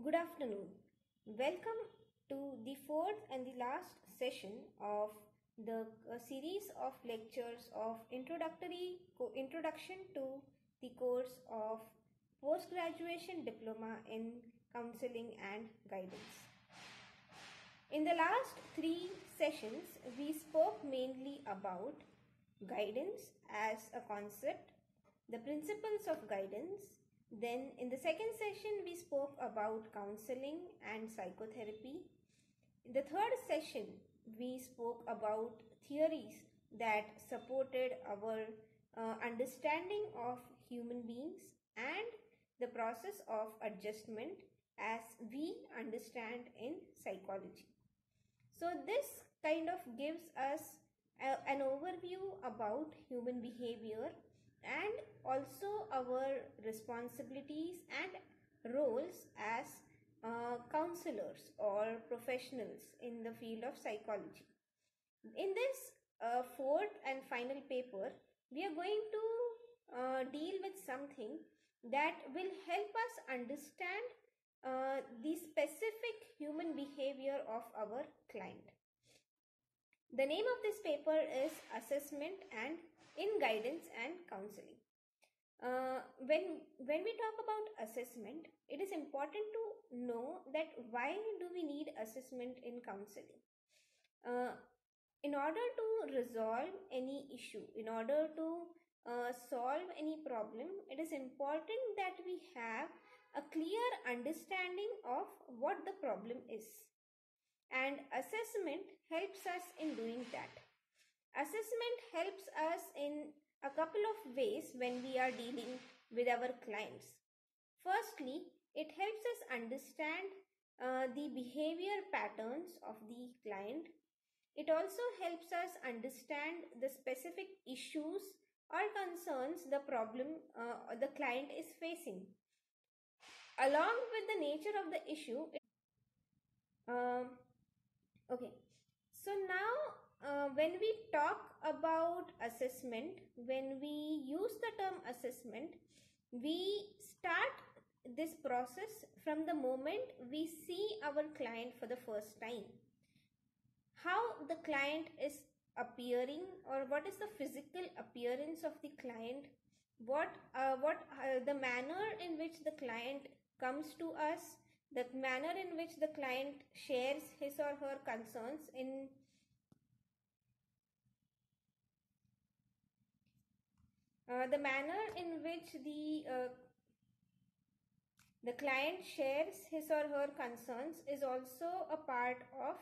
Good afternoon. Welcome to the fourth and the last session of the series of lectures of introduction to the course of post-graduation diploma in counseling and guidance. In the last three sessions, we spoke mainly about guidance as a concept, the principles of guidance. Then in the second session, we spoke about counseling and psychotherapy. In the third session, we spoke about theories that supported our understanding of human beings and the process of adjustment as we understand in psychology. So this kind of gives us an overview about human behavior and also our responsibilities and roles as counselors or professionals in the field of psychology. In this fourth and final paper, we are going to deal with something that will help us understand the specific human behavior of our client. The name of this paper is Assessment and in Guidance and Counseling. When we talk about assessment, it is important to know that why do we need assessment in counseling? In order to resolve any issue, in order to solve any problem, it is important that we have a clear understanding of what the problem is. And assessment helps us in doing that. Assessment helps us in a couple of ways when we are dealing with our clients. Firstly, it helps us understand the behavior patterns of the client. It also helps us understand the specific issues or concerns the the client is facing. Along with the nature of the issue, okay. So now when we talk about assessment, when we use the term assessment, we start this process from the moment we see our client for the first time. How the client is appearing, or what is the physical appearance of the client, what the manner in which the client comes to us, the manner in which the client shares his or her concerns in the manner in which the client shares his or her concerns is also a part of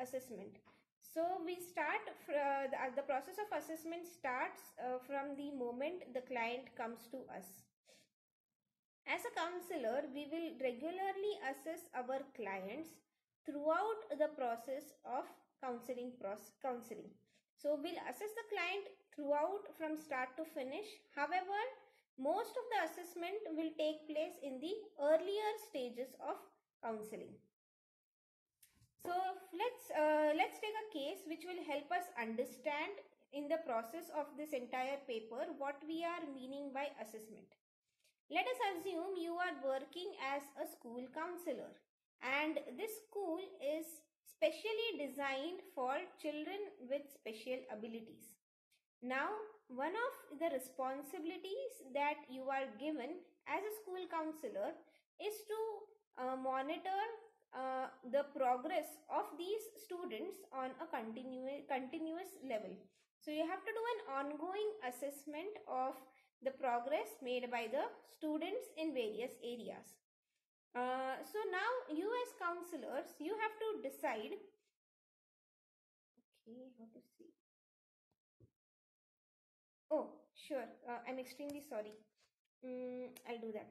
assessment. So we start the process of assessment starts from the moment the client comes to us. As a counselor, we will regularly assess our clients throughout the process of counseling. So we'll assess the client throughout from start to finish. However, most of the assessment will take place in the earlier stages of counseling. So let's take a case which will help us understand in the process of this entire paper what we are meaning by assessment. Let us assume you are working as a school counselor and this school is specially designed for children with special abilities. Now, one of the responsibilities that you are given as a school counselor is to monitor the progress of these students on a continuous level. So you have to do an ongoing assessment of the progress made by the students in various areas. So now you as counselors, you have to decide. Okay, how to see? Oh, sure. I'm extremely sorry. I'll do that.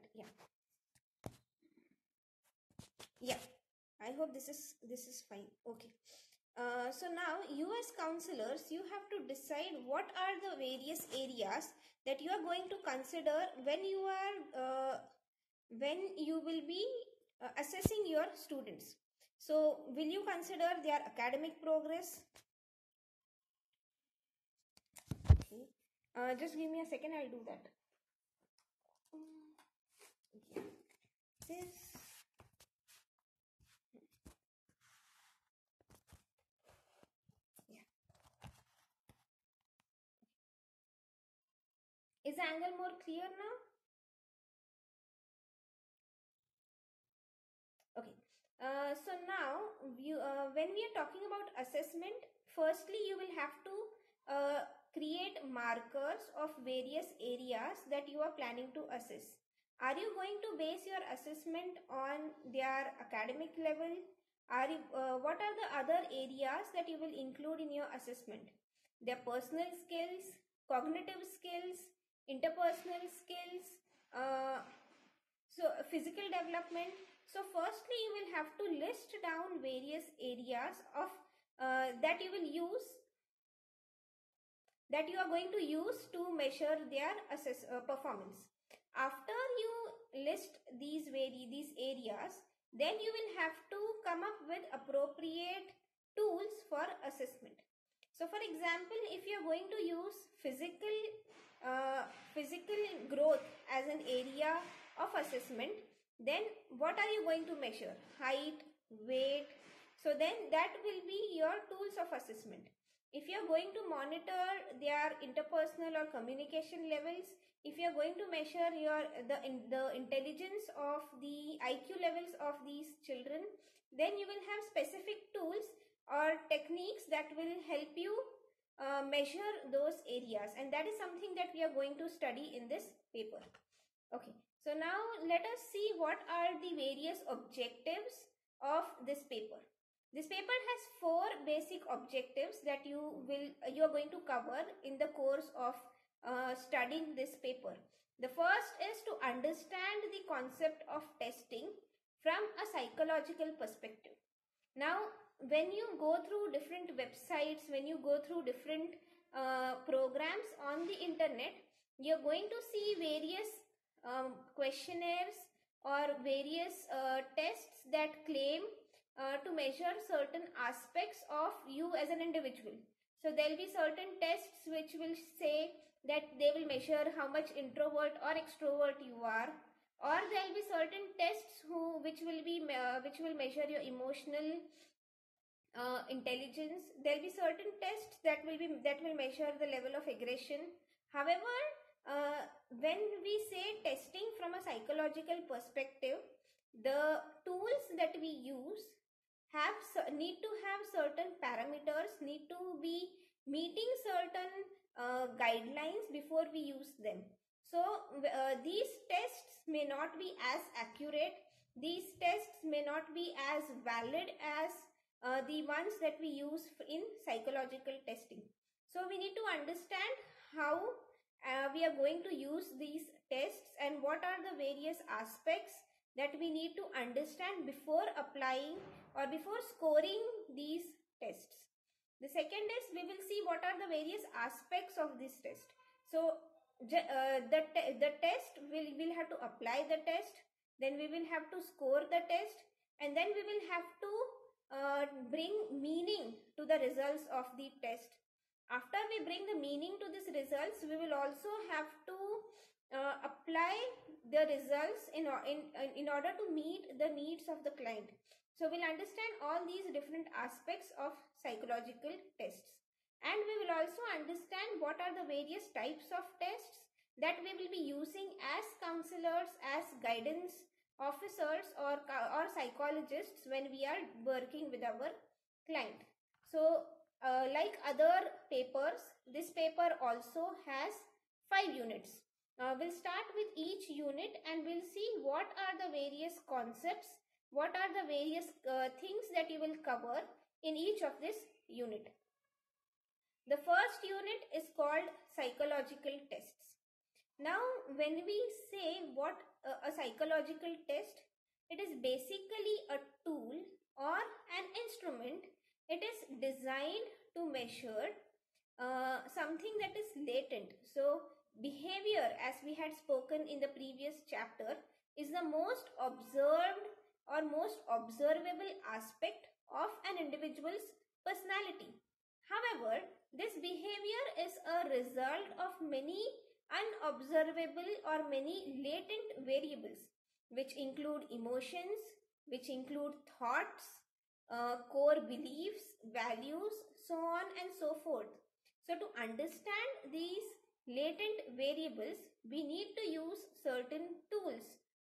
Yeah. I hope this is fine. Okay. So now you as counselors, you have to decide what are the various areas that you are going to consider when you will be assessing your students. So will you consider their academic progress? Okay. Just give me a second, I'll do that. Yeah. This Is the angle more clear now? Okay. So now, when we are talking about assessment, firstly you will have to create markers of various areas that you are planning to assess. Are you going to base your assessment on their academic level? What are the other areas that you will include in your assessment? Their personal skills, cognitive skills, interpersonal skills, uh, physical development. So firstly you will have to list down various areas of that you will use, that you are going to use to measure their performance. After you list these areas, then you will have to come up with appropriate tools for assessment. So for example, if you are going to use physical growth as an area of assessment, then what are you going to measure? Height, weight. So then that will be your tools of assessment. If you are going to monitor their interpersonal or communication levels, if you are going to measure the intelligence of the IQ levels of these children, then you will have specific tools or techniques that will help you measure those areas, and that is something that we are going to study in this paper. Okay, so now let us see what are the various objectives of this paper. This paper has 4 basic objectives that you are going to cover in the course of studying this paper. The first is to understand the concept of testing from a psychological perspective. Now, when you go through different websites, when you go through different programs on the internet, you're going to see various questionnaires or various tests that claim to measure certain aspects of you as an individual. So there will be certain tests which will say that they will measure how much introvert or extrovert you are, or there will be certain tests which will measure your emotional intelligence. There will be certain tests that will measure the level of aggression. However, when we say testing from a psychological perspective, the tools that we use need to have certain parameters, need to be meeting certain guidelines before we use them. So these tests may not be as accurate, these tests may not be as valid as the ones that we use in psychological testing. So we need to understand how we are going to use these tests and what are the various aspects that we need to understand before applying or before scoring these tests. The second is we will see what are the various aspects of this test. So the test we'll have to apply the test, then we will have to score the test, and then we will have to bring meaning to the results of the test. After we bring the meaning to these results, we will also have to apply the results in order to meet the needs of the client. So we'll understand all these different aspects of psychological tests, and we will also understand what are the various types of tests that we will be using as counselors, as guidance officers, or psychologists when we are working with our client. So like other papers, this paper also has 5 units. We'll start with each unit and we'll see what are the various concepts, what are the various things that you will cover in each of this unit. The first unit is called psychological tests. Now, when we say what a psychological test, it is basically a tool or an instrument. It is designed to measure something that is latent. So, behavior, as we had spoken in the previous chapter, is the most observed or most observable aspect of an individual's personality. However, this behavior is a result of many unobservable or many latent variables, which include emotions, which include thoughts, core beliefs, values, so on and so forth. So to understand these latent variables, we need to use certain tools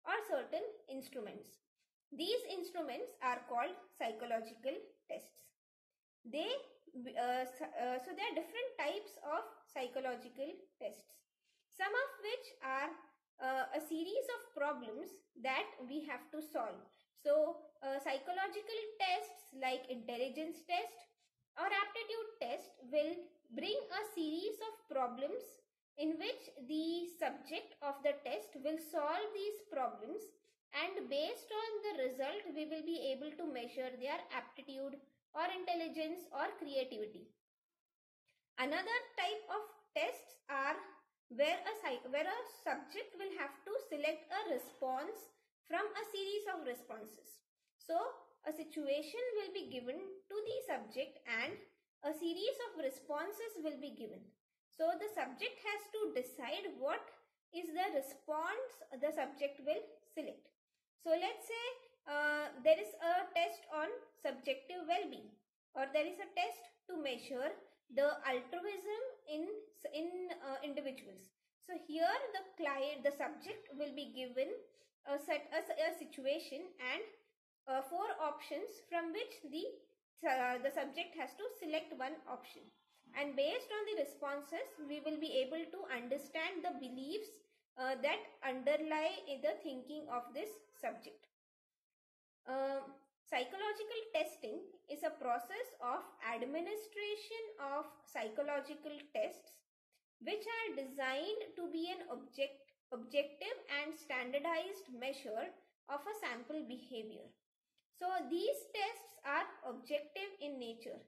or certain instruments. These instruments are called psychological tests. They so there are different types of psychological tests, some of which are a series of problems that we have to solve. So psychological tests like intelligence test or aptitude test will bring a series of problems in which the subject of the test will solve these problems, and based on the result we will be able to measure their aptitude or intelligence or creativity. Another type of tests are where a subject will have to select a response from a series of responses. So a situation will be given to the subject and a series of responses will be given. So the subject has to decide what is the response the subject will select. So let's say there is a test on subjective well-being, or there is a test to measure the altruism in individuals. So here the subject will be given a situation and 4 options from which the subject has to select one option, and based on the responses we will be able to understand the beliefs that underlie the thinking of this subject. Psychological testing is a process of administration of psychological tests which are designed to be an objective and standardized measure of a sample behavior. So these tests are objective in nature.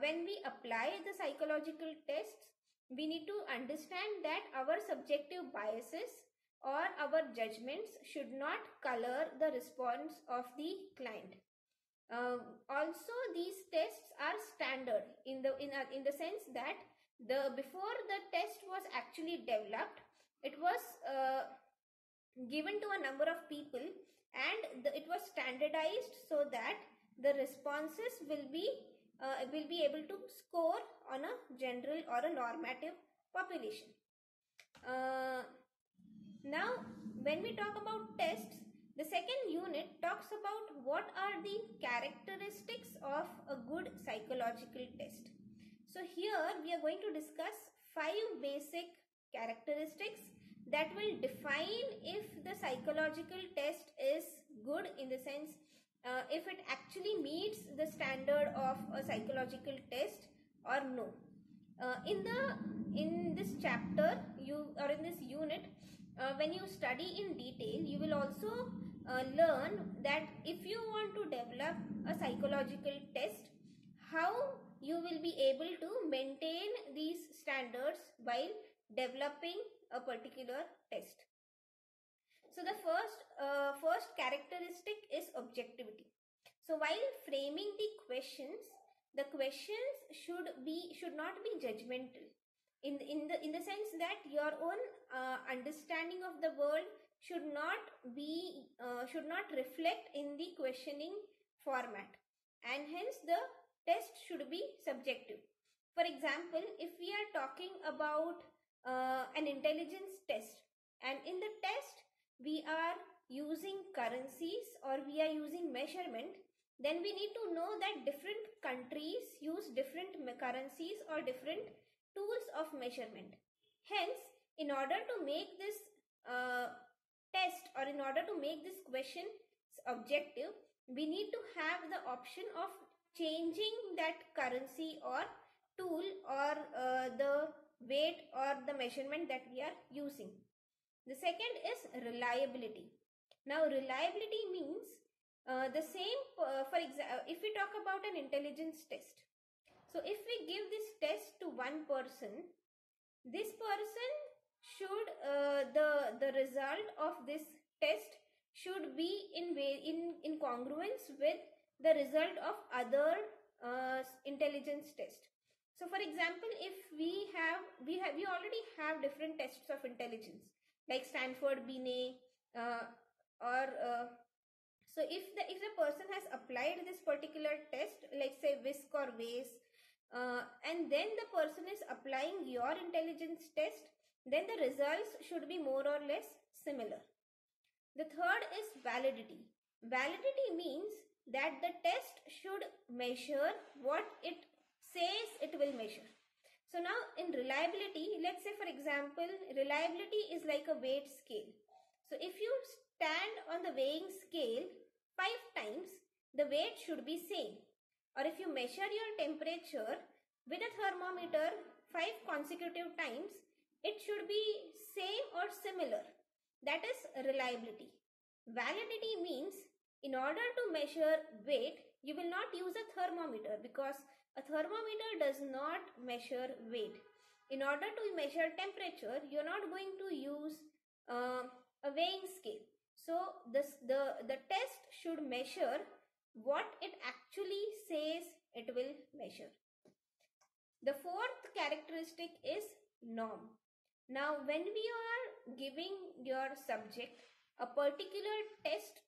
When we apply the psychological tests, we need to understand that our subjective biases or our judgments should not color the response of the client. Also, these tests are standard in the sense that before the test was actually developed, it was given to a number of people, and it was standardized so that the responses will be able to score on a general or a normative population. Now, when we talk about tests, the second unit talks about what are the characteristics of a good psychological test. So here we are going to discuss 5 basic characteristics that will define if the psychological test is good, in the sense if it actually meets the standard of a psychological test or no. In this chapter or in this unit, when you study in detail, you will also learn that if you want to develop a psychological test, how you will be able to maintain these standards while developing a particular test. So the first characteristic is objectivity. So while framing the questions should not be judgmental, in the sense that your own understanding of the world should not reflect in the questioning format, and hence the test should be subjective. For example, if we are talking about an intelligence test, and in the test we are using currencies or we are using measurement, then we need to know that different countries use different currencies or different tools of measurement. Hence, in order to make this test, or in order to make this question objective, we need to have the option of changing that currency or tool or the weight or the measurement that we are using. The second is reliability. Now, reliability means the same, for example, if we talk about an intelligence test. So if we give this test to one person, this person should, the result of this test should be in congruence with the result of other intelligence test. So for example, if we already have different tests of intelligence like Stanford, Binet, or so if the person has applied this particular test, like say WISC or WAIS, and then the person is applying your intelligence test, then the results should be more or less similar. The third is validity. Validity means that the test should measure what it says it will measure. So now in reliability, let's say for example, reliability is like a weight scale. So if you stand on the weighing scale 5 times, the weight should be same. Or if you measure your temperature with a thermometer 5 consecutive times, it should be same or similar. That is reliability. Validity means in order to measure weight, you will not use a thermometer because a thermometer does not measure weight. In order to measure temperature, you are not going to use a weighing scale. So the test should measure what it actually says it will measure. The fourth characteristic is norm. Now, when we are giving your subject a particular test,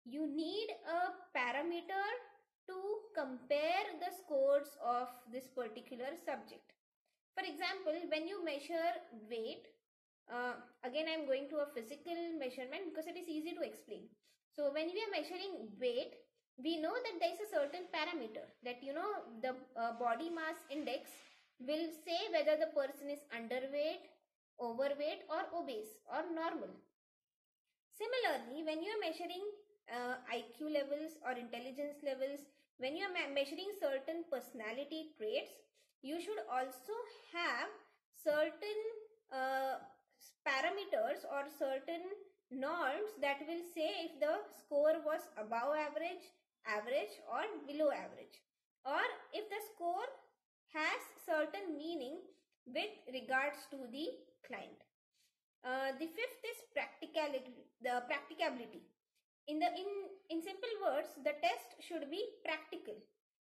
you need a parameter to compare the scores of this particular subject. For example, when you measure weight, again I am going to a physical measurement because it is easy to explain. So when we are measuring weight, we know that there is a certain parameter that the body mass index will say whether the person is underweight, overweight or obese or normal. Similarly, when you are measuring IQ levels or intelligence levels, when you are measuring certain personality traits, you should also have certain parameters or certain norms that will say if the score was above average, average or below average, or if the score has certain meaning with regards to the client. The fifth is practicability. In simple words, the test should be practical.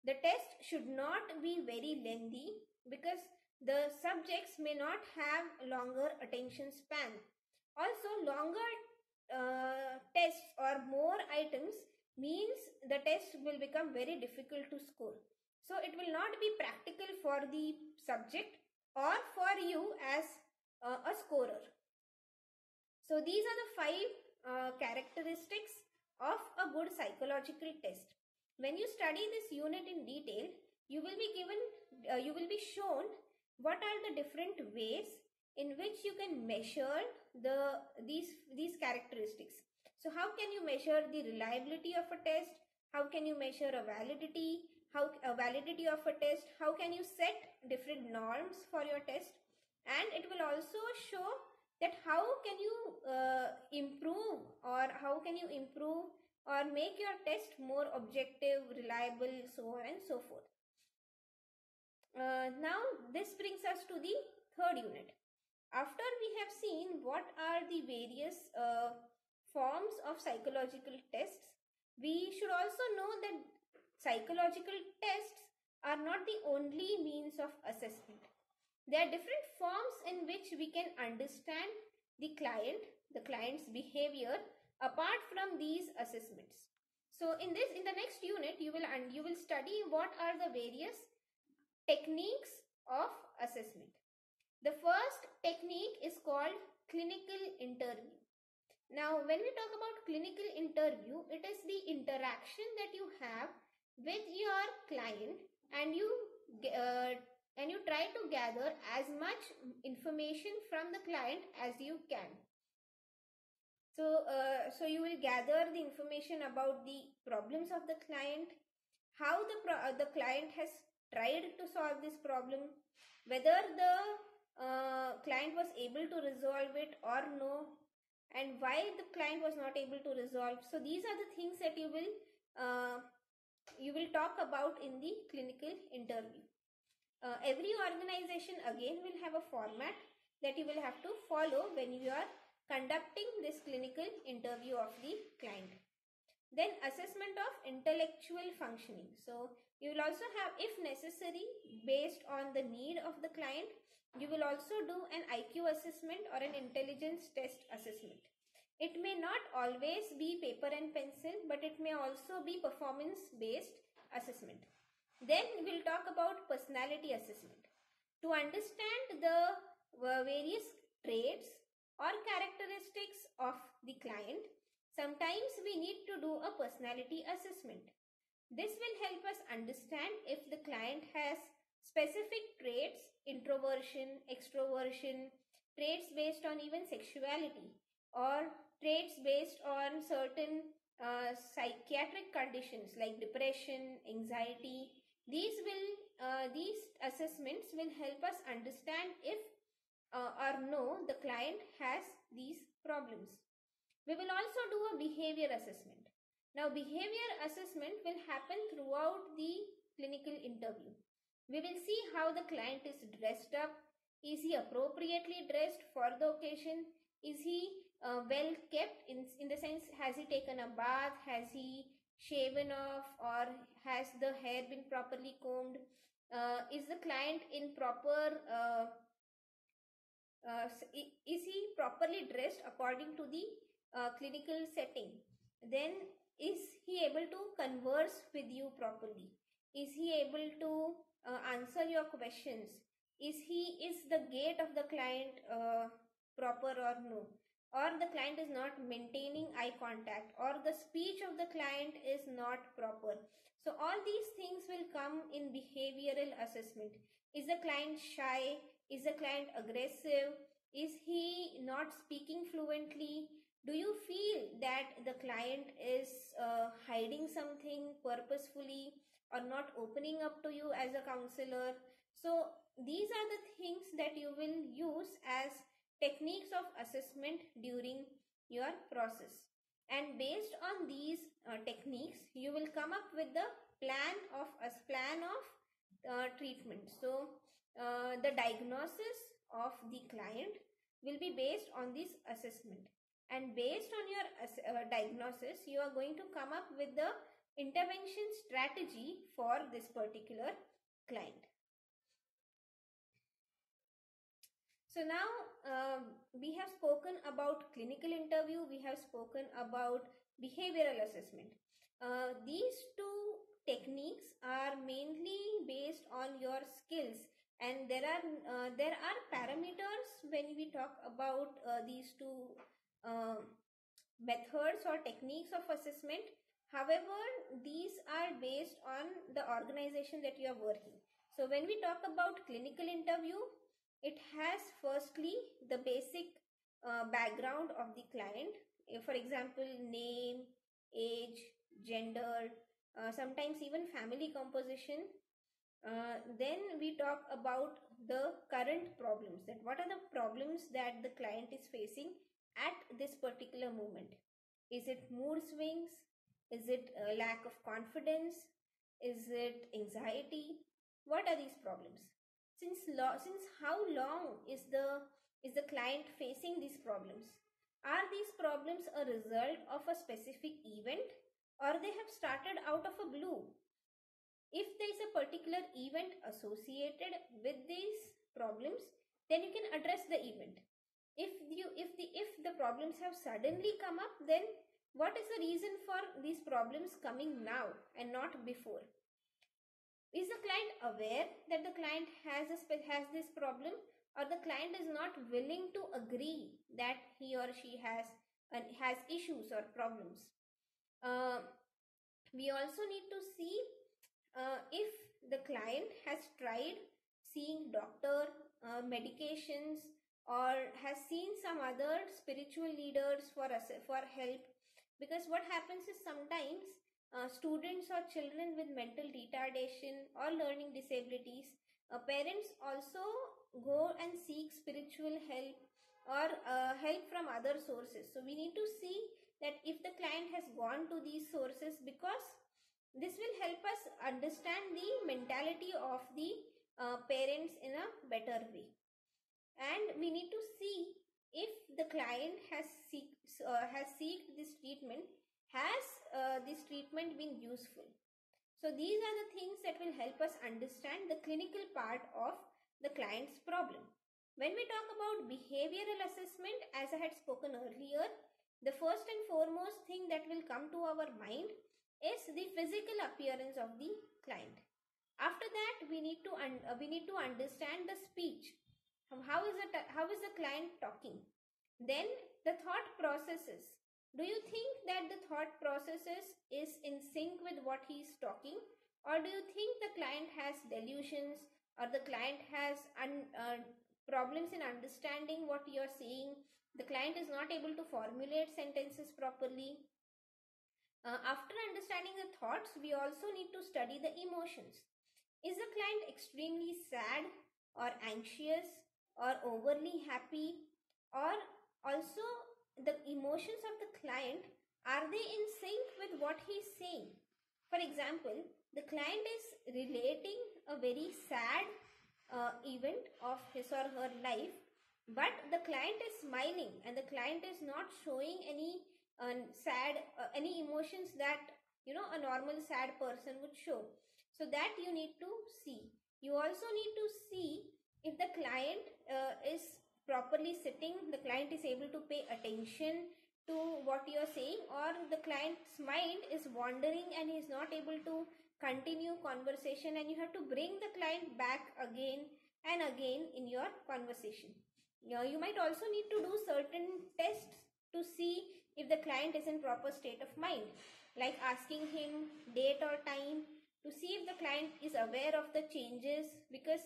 The test should not be very lengthy because the subjects may not have longer attention span. Also, longer tests or more items means the test will become very difficult to score. So it will not be practical for the subject or for you as a scorer. So these are the 5 characteristics of a good psychological test. When you study this unit in detail, you will be shown what are the different ways in which you can measure these characteristics. So how can you measure the reliability of a test? How can you measure a validity? A validity of a test? How can you set different norms for your test? And it will also show that how can you improve or make your test more objective, reliable, so on and so forth. Now this brings us to the third unit. After we have seen what are the various forms of psychological tests, we should also know that psychological tests are not the only means of assessment. There are different forms in which we can understand the client's behavior apart from these assessments. So in the next unit, you will study what are the various techniques of assessment. The first technique is called clinical interview. Now, when we talk about clinical interview, it is the interaction that you have with your client and you try to gather as much information from the client as you can. So you will gather the information about the problems of the client, how the client has tried to solve this problem, whether the client was able to resolve it or no, and why the client was not able to resolve. So these are the things that you will talk about in the clinical interview. Every organization again will have a format that you will have to follow when you are conducting this clinical interview of the client. Then assessment of intellectual functioning. So you will also have, if necessary, based on the need of the client, you will also do an IQ assessment or an intelligence test assessment. It may not always be paper and pencil, but it may also be performance based assessment. Then we'll talk about personality assessment. To understand the various traits or characteristics of the client, sometimes we need to do a personality assessment. This will help us understand if the client has specific traits, introversion, extroversion, traits based on even sexuality, or traits based on certain psychiatric conditions like depression, anxiety. These assessments will help us understand if or no the client has these problems. We will also do a behavior assessment. Now, behavior assessment will happen throughout the clinical interview. We will see how the client is dressed up. Is he appropriately dressed for the occasion? Is he well kept in the sense, has he taken a bath? Has he shaven off, or has the hair been properly combed? Is the client in proper is he properly dressed according to the clinical setting? Then is he able to converse with you properly? Is he able to answer your questions? Is the gait of the client proper or no? Or the client is not maintaining eye contact, or the speech of the client is not proper. So all these things will come in behavioral assessment. Is the client shy? Is the client aggressive? Is he not speaking fluently? Do you feel that the client is hiding something purposefully or not opening up to you as a counselor? So these are the things that you will use as techniques of assessment during your process. And based on these techniques, you will come up with the plan of treatment. So the diagnosis of the client will be based on this assessment, and based on your diagnosis, you are going to come up with the intervention strategy for this particular client. So now we have spoken about clinical interview, we have spoken about behavioral assessment. These two techniques are mainly based on your skills, and there are parameters when we talk about these two methods or techniques of assessment. However, these are based on the organization that you are working. So when we talk about clinical interview, it has firstly the basic background of the client. For example, name, age, gender, sometimes even family composition. Then we talk about the current problems, that what are the problems that the client is facing at this particular moment. Is it mood swings? Is it a lack of confidence? Is it anxiety? What are these problems? Since how long is the client facing these problems? Are these problems a result of a specific event, or they have started out of a blue? If there is a particular event associated with these problems, then you can address the event. If the problems have suddenly come up, then what is the reason for these problems coming now and not before? Is the client aware that the client has this problem, or the client is not willing to agree that he or she has issues or problems? We also need to see if the client has tried seeing doctor, medications, or has seen some other spiritual leaders for help. Because what happens is sometimes students or children with mental retardation or learning disabilities, parents also go and seek spiritual help or help from other sources. So we need to see that if the client has gone to these sources, because this will help us understand the mentality of the parents in a better way. And we need to see if the client has seeked this treatment. Has this treatment been useful? So these are the things that will help us understand the clinical part of the client's problem. When we talk about behavioral assessment, as I had spoken earlier, the first and foremost thing that will come to our mind is the physical appearance of the client. After that, we need to understand the speech. How is the client talking? Then the thought processes. Do you think that the thought processes is in sync with what he is talking, or do you think the client has delusions, or the client has problems in understanding what you are saying? The client is not able to formulate sentences properly. After understanding the thoughts, we also need to study the emotions. Is the client extremely sad or anxious or overly happy? Or also, the emotions of the client, are they in sync with what he is saying? For example, the client is relating a very sad event of his or her life, but the client is smiling and the client is not showing any any emotions that a normal sad person would show. So that you need to see. You also need to see if the client is properly sitting, the client is able to pay attention to what you are saying, or the client's mind is wandering and he is not able to continue conversation, and you have to bring the client back again and again in your conversation. You might also need to do certain tests to see if the client is in proper state of mind, like asking him date or time, to see if the client is aware of the changes, because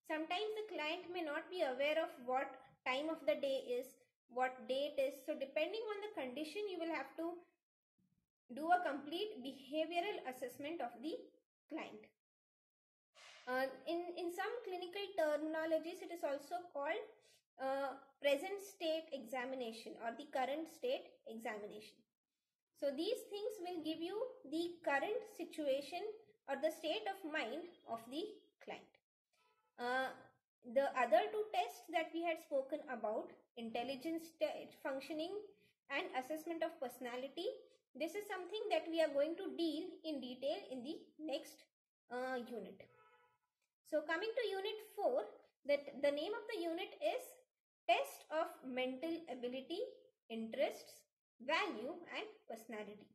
sometimes the client may not be aware of what time of the day is, what date is. So depending on the condition, you will have to do a complete behavioral assessment of the client. In some clinical terminologies, it is also called present state examination or the current state examination. So these things will give you the current situation or the state of mind of the client. The other two tests that we had spoken about, intelligence functioning and assessment of personality, this is something that we are going to deal in detail in the next unit. So coming to unit 4, that the name of the unit is Test of Mental Ability, Interests, Value and Personality.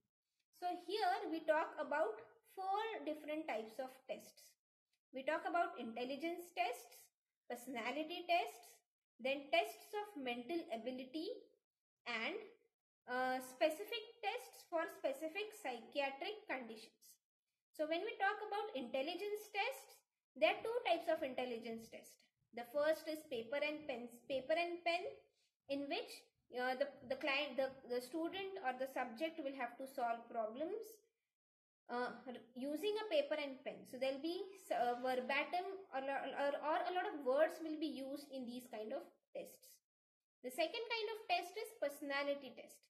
So here we talk about 4 different types of tests. We talk about intelligence tests, personality tests, then tests of mental ability, and specific tests for specific psychiatric conditions. So when we talk about intelligence tests, there are 2 types of intelligence tests. The first is paper and pen, in which the student or the subject will have to solve problems using a paper and pen. So there will be verbatim or a lot of words will be used in these kind of tests. The second kind of test is personality test.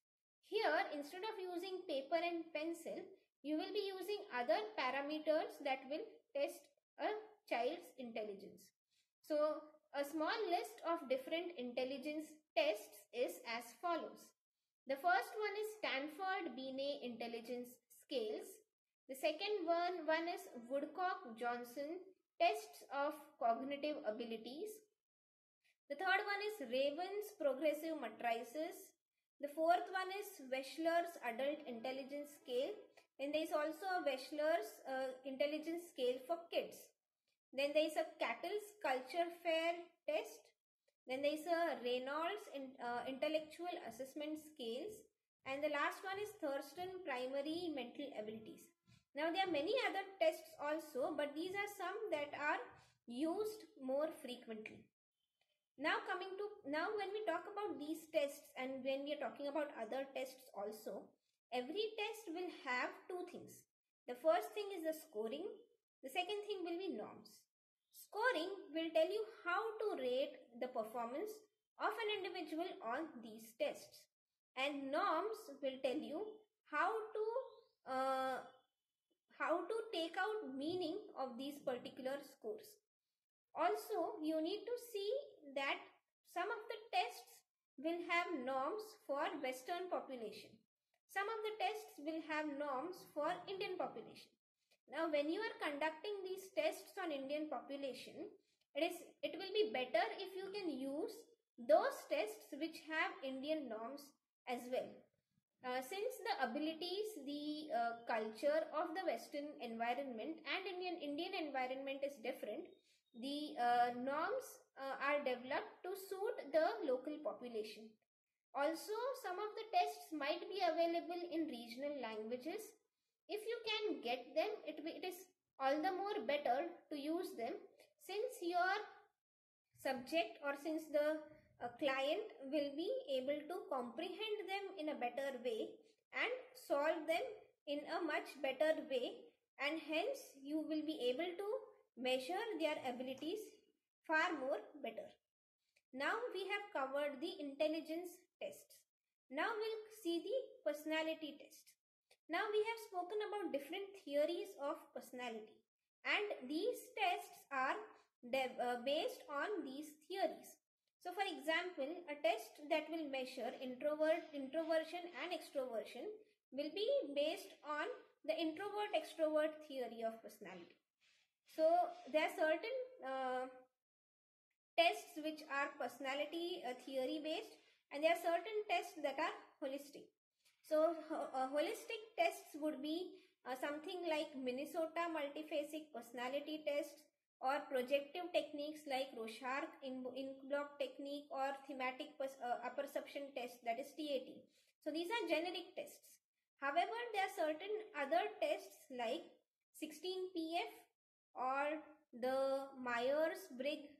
Here, instead of using paper and pencil, you will be using other parameters that will test a child's intelligence. So a small list of different intelligence tests is as follows. The first one is Stanford Binet Intelligence Scales. The second one is Woodcock-Johnson Tests of Cognitive Abilities. The third one is Raven's Progressive Matrices. The fourth one is Wechsler's Adult Intelligence Scale. And there is also a Wechsler's Intelligence Scale for kids. Then there is a Cattle's Culture Fair Test. Then there is a Reynolds Intellectual Assessment Scales. And the last one is Thurston Primary Mental Abilities. Now there are many other tests also, but these are some that are used more frequently. Now when we talk about these tests and when we are talking about other tests also, every test will have 2 things. The first thing is the scoring. The second thing will be norms. Scoring will tell you how to rate the performance of an individual on these tests, and norms will tell you how to take out meaning of these particular scores. Also, you need to see that some of the tests will have norms for Western population. Some of the tests will have norms for Indian population. Now, when you are conducting these tests on Indian population, it will be better if you can use those tests which have Indian norms as well. Since the abilities, the culture of the Western environment and Indian environment is different, the norms are developed to suit the local population. Also, some of the tests might be available in regional languages. If you can get them, it is all the more better to use them, since your subject, or since the client will be able to comprehend them in a better way and solve them in a much better way, and hence you will be able to measure their abilities far more better. Now we have covered the intelligence tests. Now we'll see the personality test. Now we have spoken about different theories of personality, and these tests are based on these theories. So for example, a test that will measure introversion and extroversion will be based on the introvert-extrovert theory of personality. So there are certain tests which are personality theory based, and there are certain tests that are holistic. So holistic tests would be something like Minnesota multiphasic personality tests, or projective techniques like Rorschach ink block technique, or thematic apperception test, that is TAT. So these are generic tests. However, there are certain other tests like 16PF, or the Myers-Briggs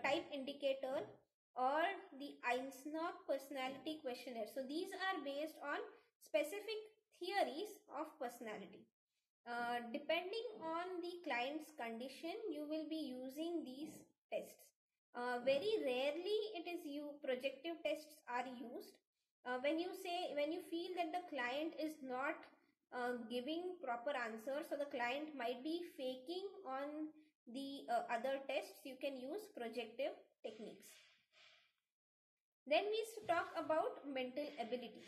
type indicator, or the Eisenhower personality questionnaire. So these are based on specific theories of personality. Depending on the client's condition, you will be using these tests. Very rarely projective tests are used. When you feel that the client is not giving proper answers, so the client might be faking on the other tests, you can use projective techniques. Then we talk about mental abilities.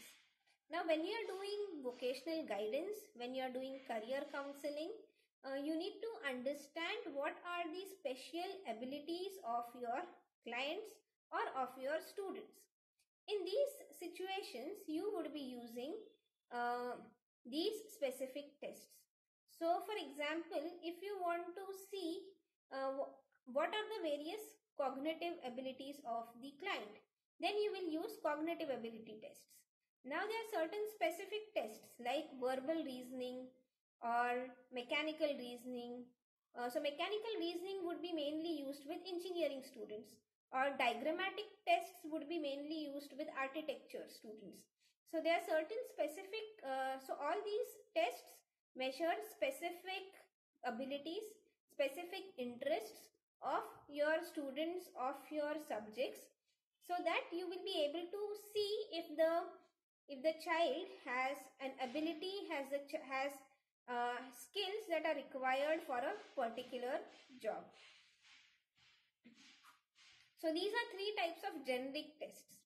Now, when you are doing vocational guidance, when you are doing career counseling, you need to understand what are the special abilities of your clients or of your students. In these situations, you would be using these specific tests. So, for example, if you want to see what are the various cognitive abilities of the client, then you will use cognitive ability tests. Now there are certain specific tests like verbal reasoning or mechanical reasoning. So mechanical reasoning would be mainly used with engineering students, or diagrammatic tests would be mainly used with architecture students. So there are certain specific, so all these tests measure specific abilities, specific interests of your students, of your subjects, so that you will be able to see if the child has an ability, has skills that are required for a particular job. So these are three types of generic tests.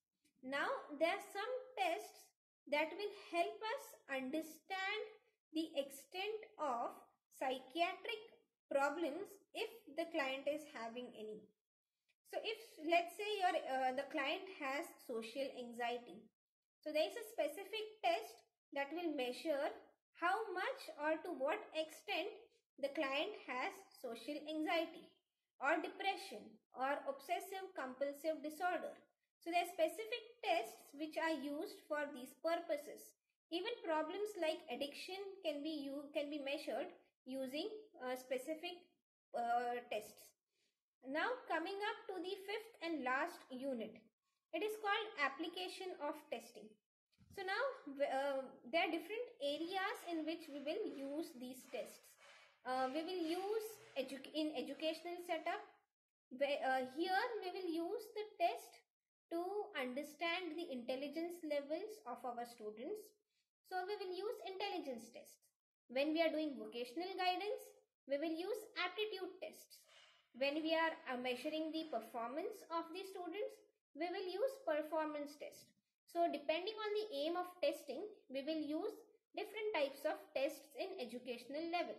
Now there are some tests that will help us understand the extent of psychiatric problems if the client is having any. So if, let's say, the client has social anxiety, so there is a specific test that will measure how much or to what extent the client has social anxiety or depression or obsessive compulsive disorder. So there are specific tests which are used for these purposes. Even problems like addiction can be measured using specific tests. Now coming up to the fifth and last unit. It is called application of testing. So now there are different areas in which we will use these tests. We will use in educational setup. Here we will use the test to understand the intelligence levels of our students. So we will use intelligence tests. When we are doing vocational guidance, we will use aptitude tests. When we are measuring the performance of the students, we will use performance test. So depending on the aim of testing, we will use different types of tests in educational level.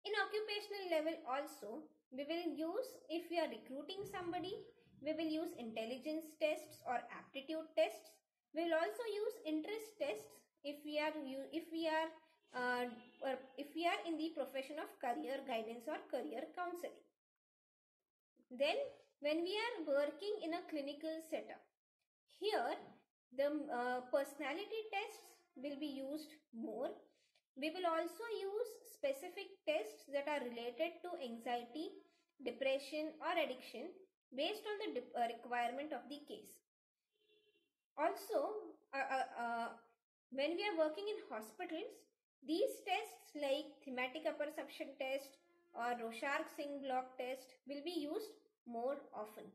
In occupational level also, we will use, if we are recruiting somebody, we will use intelligence tests or aptitude tests. We will also use interest tests if we are in the profession of career guidance or career counseling. Then when we are working in a clinical setup, here the personality tests will be used more. We will also use specific tests that are related to anxiety, depression or addiction based on the requirement of the case. Also, when we are working in hospitals, these tests like thematic apperception test or Rorschach-Singh block test will be used more often.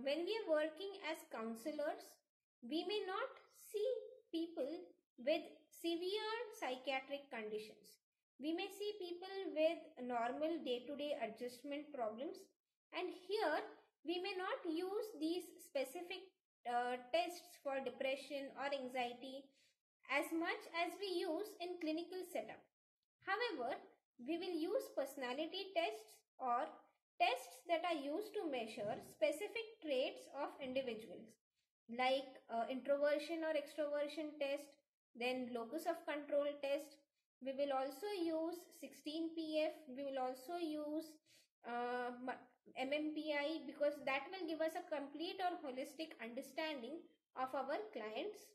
When we are working as counselors, we may not see people with severe psychiatric conditions. We may see people with normal day-to-day adjustment problems, and here we may not use these specific tests for depression or anxiety as much as we use in clinical setup. However, we will use personality tests or tests that are used to measure specific traits of individuals like introversion or extroversion test, then locus of control test. We will also use 16PF. We will also use MMPI because that will give us a complete or holistic understanding of our client's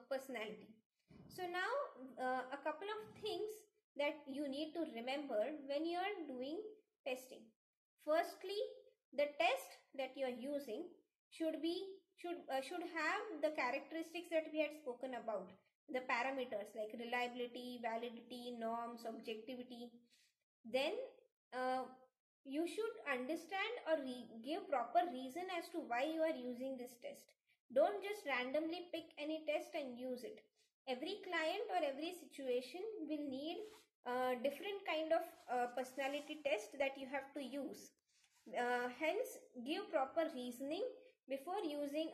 personality. So now a couple of things that you need to remember when you are doing testing. Firstly, the test that you are using should have the characteristics that we had spoken about, the parameters like reliability, validity, norms, objectivity. Then you should understand or give proper reason as to why you are using this test. Don't just randomly pick any test and use it. Every client or every situation will need different kind of personality test that you have to use. Hence, give proper reasoning before using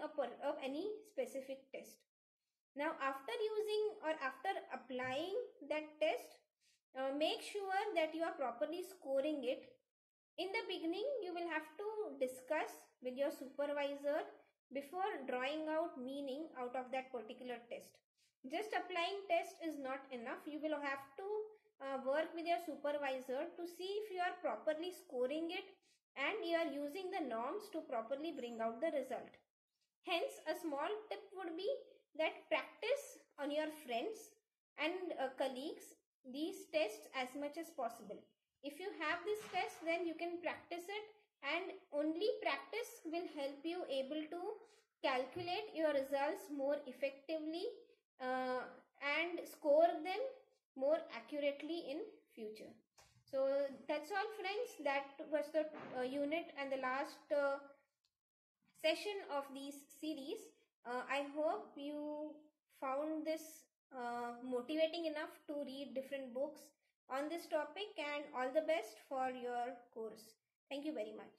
any specific test. Now, after using or after applying that test, make sure that you are properly scoring it. In the beginning, you will have to discuss with your supervisor before drawing out meaning out of that particular test. Just applying test is not enough. You will have to work with your supervisor to see if you are properly scoring it and you are using the norms to properly bring out the result. Hence, a small tip would be that practice on your friends and colleagues these tests as much as possible. If you have this test, then you can practice it, and only practice will help you able to calculate your results more effectively and score them more accurately in future. So that's all, friends. That was the unit and the last session of this series. I hope you found this motivating enough to read different books on this topic, and all the best for your course. Thank you very much.